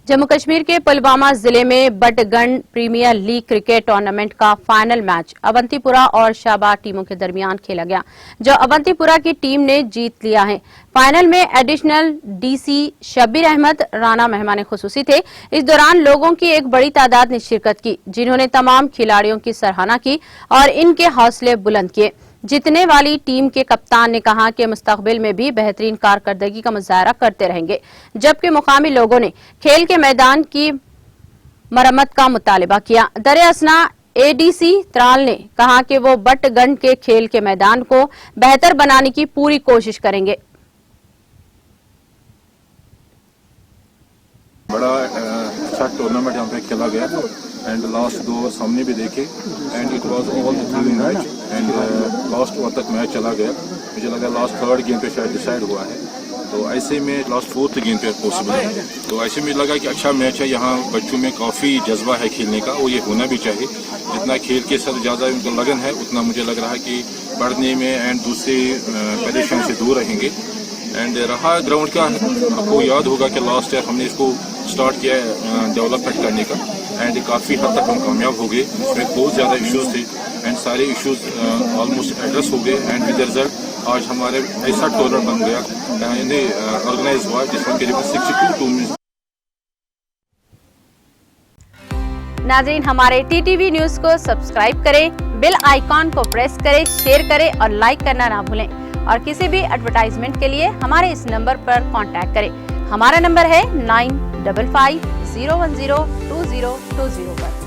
जम्मू कश्मीर के पुलवामा जिले में बटगन प्रीमियर लीग क्रिकेट टूर्नामेंट का फाइनल मैच अवंतीपुरा और शाबाद टीमों के दरमियान खेला गया, जो अवंतीपुरा की टीम ने जीत लिया है। फाइनल में एडिशनल डीसी शब्बीर अहमद राना मेहमान खुसूसी थे। इस दौरान लोगों की एक बड़ी तादाद ने शिरकत की, जिन्होंने तमाम खिलाड़ियों की सराहना की और इनके हौसले बुलंद किए। जीतने वाली टीम के कप्तान ने कहा कि मुस्तकबिल में भी बेहतरीन कारकर्दगी का मुजाहरा करते रहेंगे, जबकि मुकामी लोगों ने खेल के मैदान की मरम्मत का मुतालिबा किया। दर-ए-असना एडीसी त्राल ने कहा कि वो बटगन के खेल के मैदान को बेहतर बनाने की पूरी कोशिश करेंगे। बड़ा अच्छा टूर्नामेंट यहाँ पे खेला गया एंड लास्ट 2 ओवर्स हमने भी देखे and it was all thrilling match and last over तक मैच चला गया। मुझे लगा लास्ट 3rd गेम पे शायद डिसाइड हुआ है, तो ऐसे में लास्ट 4th गेम पे पॉसिबल है। तो ऐसे में लगा कि अच्छा मैच है, यहाँ बच्चों में काफ़ी जज्बा है खेलने का, वो ये होना भी चाहिए। जितना खेल के साथ ज़्यादा उनको लगन है, उतना मुझे लग रहा है कि पढ़ने में एंड दूसरी परेशानी से दूर रहेंगे। एंड रहा ग्राउंड का, आपको याद होगा कि लास्ट ईयर हमने इसको स्टार्ट किया डेवलपमेंट करने का एंड काफ़ी हद तक हम कामयाब हो गए। इसमें बहुत ज़्यादा इश्यूज थे एंड सारे इश्यूज ऑलमोस्ट एड्रेस हो गए एंड विद रिजल्ट आज हमारे ऐसा टूर्नामेंट बन गया ऑर्गेनाइज हुआ जिसमें करीबन 62 टीम। नाज़रीन, हमारे टीटीवी न्यूज़ को सब्सक्राइब करें, बेल आइकॉन को प्रेस करें, शेयर करें और लाइक करना ना भूलें। और किसी भी एडवर्टाइजमेंट के लिए हमारे इस नंबर पर कांटेक्ट करें। हमारा नंबर है 9550102020 पर।